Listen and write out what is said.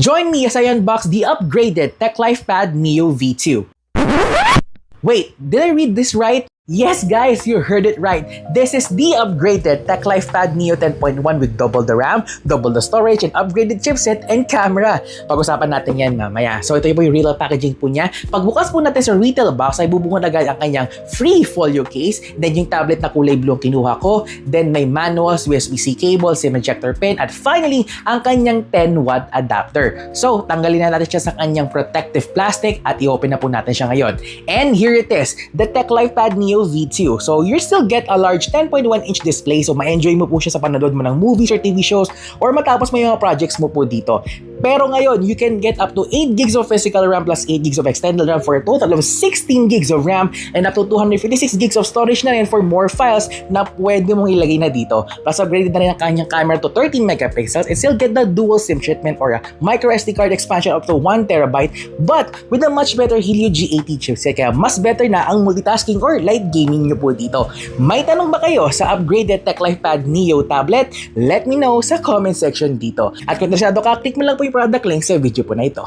Join me as I unbox the upgraded TechLifePad Neo V2. Wait, did I read this right? Yes guys, you heard it right. This is the upgraded TechLifePad Neo 10.1 with double the RAM, double the storage, and upgraded chipset and camera. Pag-usapan natin yan mamaya. So ito po yung real packaging po niya. Pagbukas po natin sa retail box ay bubungon agad ang kanyang free folio case. Then yung tablet na kulay blue ang kinuha ko. Then may manuals, USB-C cable, SIM ejector pin, at finally ang kanyang 10-watt adapter. So tanggalin na natin siya sa kanyang protective plastic at i-open na po natin siya ngayon. And here it is, the TechLifePad Neo V2. So you still get a large 10.1-inch display, so ma-enjoy mo po siya sa panonood mo ng movies or TV shows or matapos mo yung mga projects mo po dito. Pero ngayon, you can get up to 8 gigs of physical RAM plus 8 gigs of external RAM for a total of 16 gigs of RAM and up to 256 gigs of storage na rin for more files na pwede mong ilagay na dito. Plus upgraded na rin ang kanyang camera to 13 megapixels and still get the dual SIM treatment or a micro SD card expansion up to 1 terabyte but with a much better Helio G80 chipset, kaya mas better na ang multitasking or light gaming nyo po dito. May tanong ba kayo sa upgraded TechLifePad Neo tablet? Let me know sa comment section dito. At kung interesado ka, click mo lang po yung product link sa video po na ito.